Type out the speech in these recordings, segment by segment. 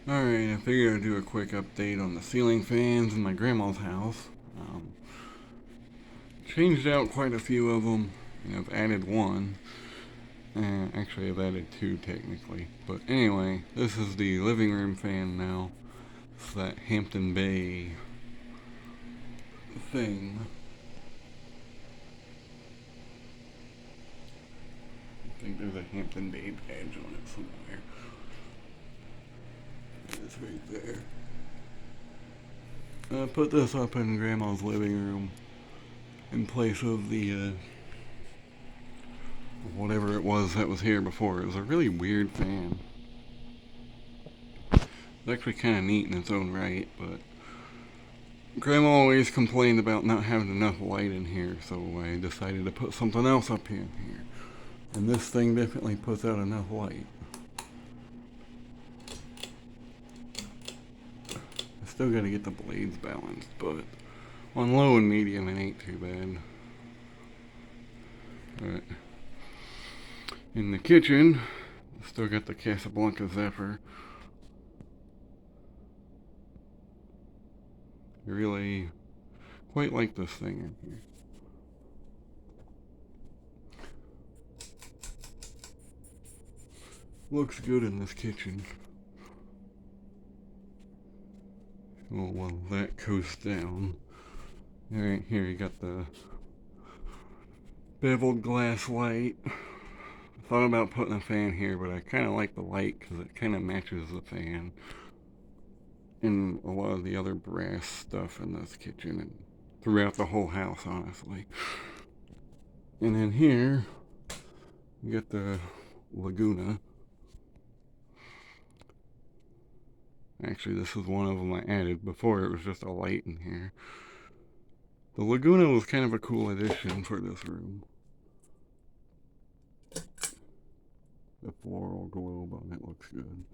Alright, I figured I'd do a quick update on the ceiling fans in my grandma's house. Changed out quite a few of them, and I've added one. Actually, I've added two technically. But anyway, this is the living room fan now. It's that Hampton Bay thing. I think there's a Hampton Bay badge on it somewhere. It's right there. I put this up in Grandma's living room in place of the whatever it was that was here before. It was a really weird fan. It's actually kind of neat in its own right, but Grandma always complained about not having enough light in here, so I decided to put something else up in here. And this thing definitely puts out enough light. I still gotta get the blades balanced, but on low and medium it ain't too bad. But in the kitchen, still got the Casablanca Zephyr. I really quite like this thing in here. Looks good in this kitchen. Oh, well, that coasts down. Alright, here you got the beveled glass light. I thought about putting a fan here, but I kind of like the light because it kind of matches the fan and a lot of the other brass stuff in this kitchen and throughout the whole house, honestly. And then here, you got the Laguna. Actually, this is one of them I added. Before it was just a light in here. The Laguna was kind of a cool addition for this room. The floral globe on it looks good.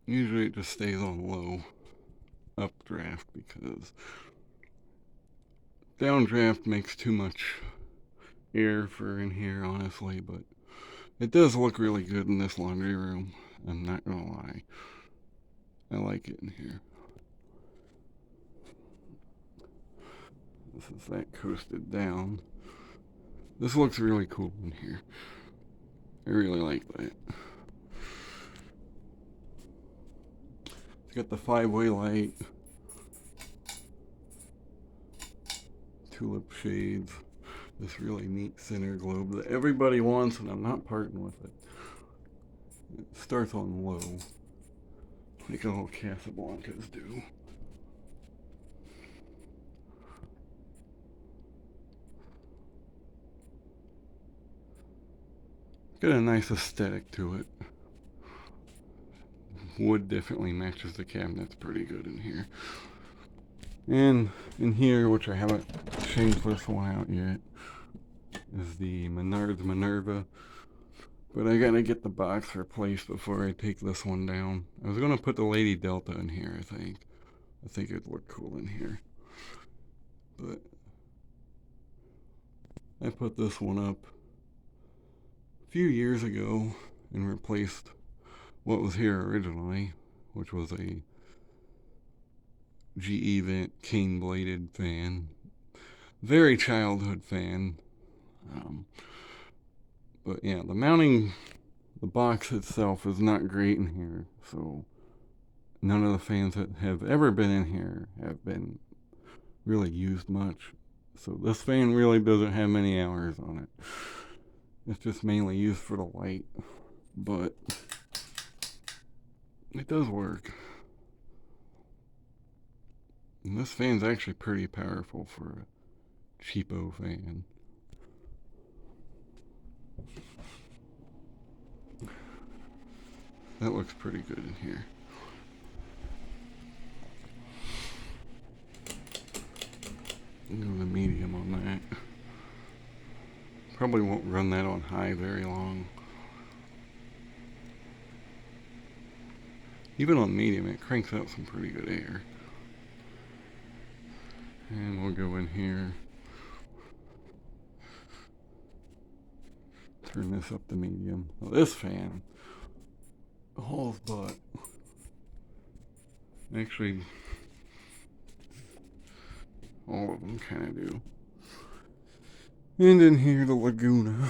Usually it just stays on low updraft because downdraft makes too much air for in here, honestly, but it does look really good in this laundry room. I'm not gonna lie. I like it in here. This is that coasted down. This looks really cool in here. I really like that. It's got the 5-way light, tulip shades, this really neat center globe that everybody wants, and I'm not parting with it. It starts on low, like all Casablancas do. Got a nice aesthetic to it. Wood definitely matches the cabinets pretty good in here. And in here, which I haven't changed this one out yet, is the Minerva. But I gotta get the box replaced before I take this one down. I was gonna put the Lady Delta in here, I think. I think it'd look cool in here. But I put this one up a few years ago and replaced what was here originally, which was a GE Vent cane bladed fan. Very childhood fan. Um, but yeah, the mounting, the box itself is not great in here, so none of the fans that have ever been in here have been really used much. So this fan really doesn't have many hours on it. It's just mainly used for the light, but it does work. And this fan's actually pretty powerful for a cheapo fan. That looks pretty good in here. Go the medium on that. Probably won't run that on high very long. Even on medium, it cranks out some pretty good air. And we'll go in here. Turn this up to medium. Well, this fan hauls butt. Actually, all of them kind of do. And in here, the Laguna.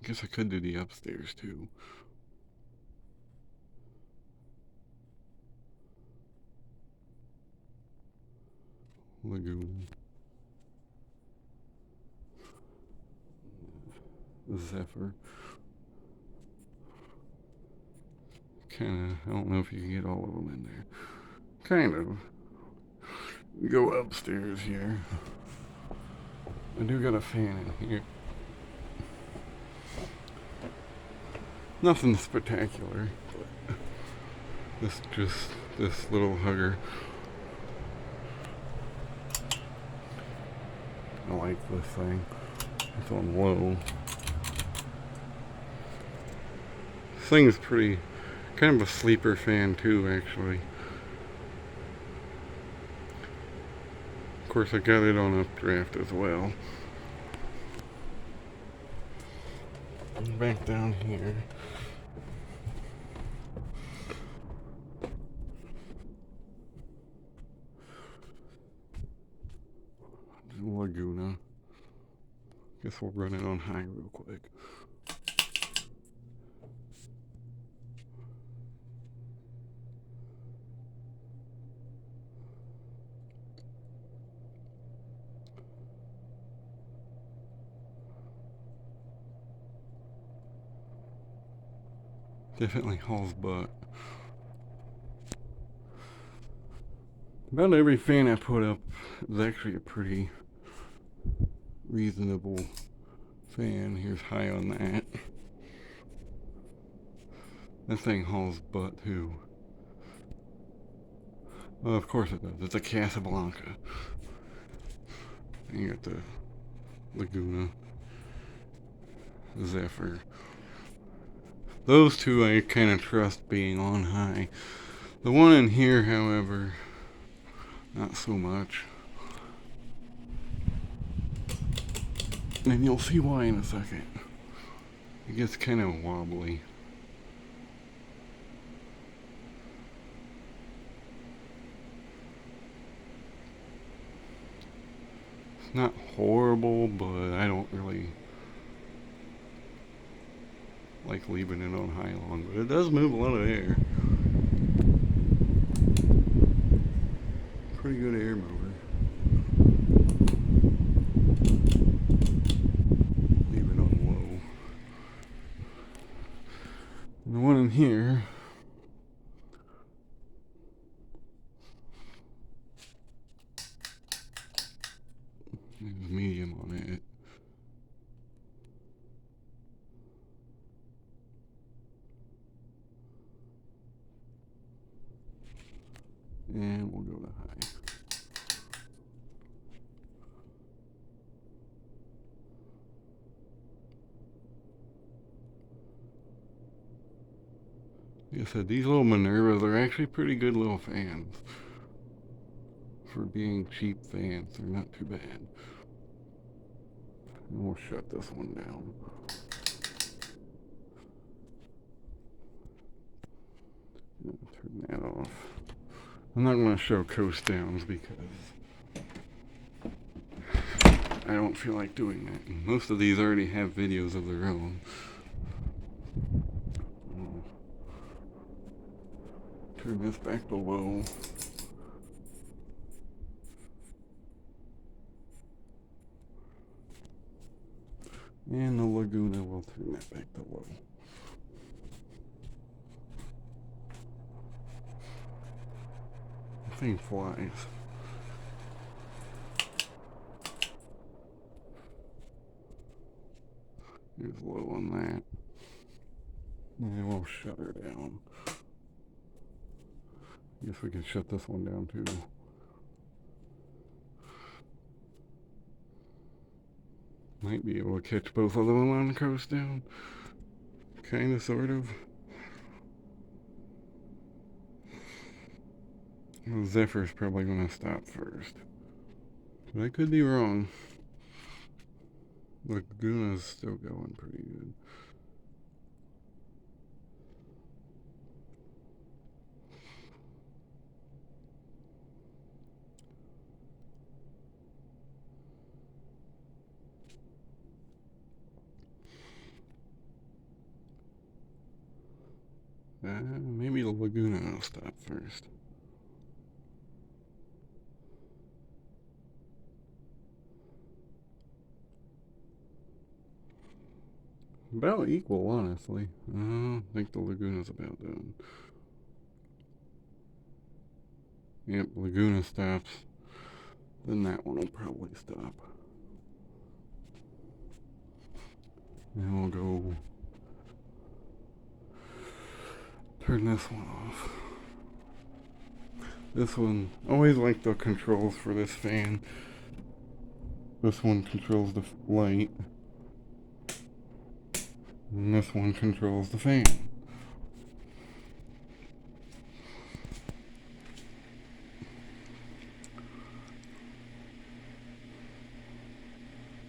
I guess I could do the upstairs too. Laguna. Zephyr. Kinda, I don't know if you can get all of them in there. Kind of. We go upstairs here. I do got a fan in here. Nothing spectacular, but this little hugger. I like this thing. It's on low. This thing is pretty, kind of a sleeper fan too, actually. Of course, I got it on updraft as well. And back down here. Laguna. Guess we'll run it on high real quick. Definitely hauls butt. About every fan I put up is actually a pretty reasonable fan. Here's high on that. That thing hauls butt too. Well, of course it does. It's a Casablanca. And you got the Laguna, Zephyr. Those two I kind of trust being on high. The one in here, however, not so much. And you'll see why in a second. It gets kind of wobbly. It's not horrible, but I don't really like leaving it on high long. But it does move a lot of air. Pretty good air mover. Leave it on low. And the one in here, there's medium on it. And we'll go to high. Like I said, these little Minervas are actually pretty good little fans. For being cheap fans, they're not too bad. And we'll shut this one down. Turn that off. I'm not going to show coast downs because I don't feel like doing that. And most of these already have videos of their own. Turn this back to low. And the Laguna will turn that back to low. The thing flies. Here's low on that. And we'll shut her down. Guess we can shut this one down too. Might be able to catch both of them on the coast down. Kinda, sort of. Well, Zephyr's probably gonna stop first. But I could be wrong. Laguna's still going pretty good. Maybe the Laguna will stop first. About equal, honestly. I think the Laguna's about done. Yep, Laguna stops. Then that one will probably stop. And we'll go turn this one off. This one, always like the controls for this fan. This one controls the light. And this one controls the fan.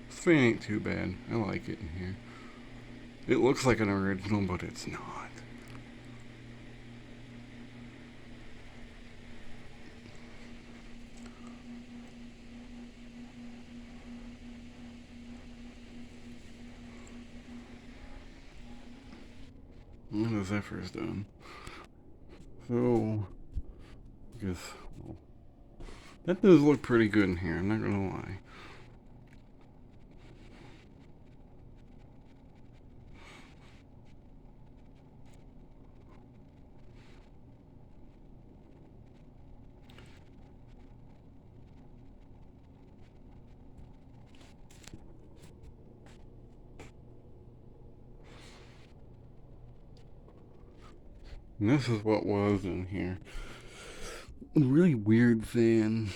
This fan ain't too bad. I like it in here. It looks like an original, but it's not. And the Zephyr's done. So, I guess, well, that does look pretty good in here, I'm not gonna lie. And this is what was in here. A really weird fan.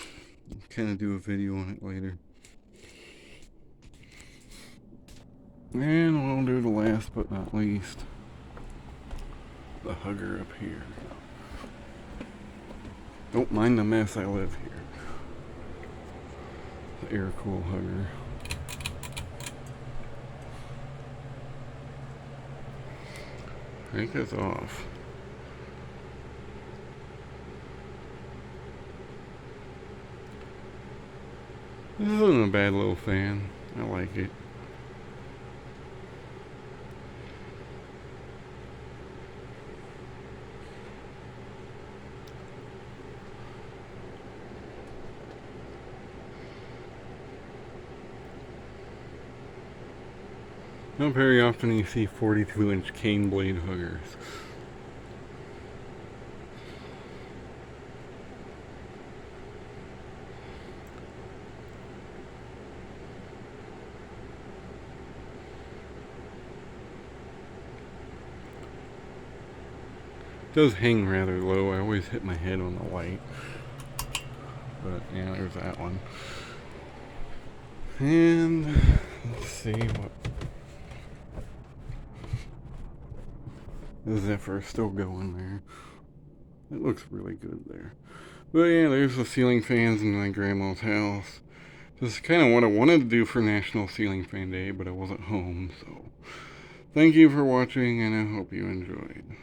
I'll kind of do a video on it later. And we'll do the last but not least, the hugger up here. Don't mind the mess, I live here. The air cool hugger. Take this off. This isn't a bad little fan. I like it. Not very often you see 42-inch cane blade huggers. It does hang rather low. I always hit my head on the light. But yeah, there's that one. And let's see what. The Zephyr's still going there. It looks really good there. But yeah, there's the ceiling fans in my grandma's house. This is kind of what I wanted to do for National Ceiling Fan Day, but I wasn't home, so. Thank you for watching, and I hope you enjoyed.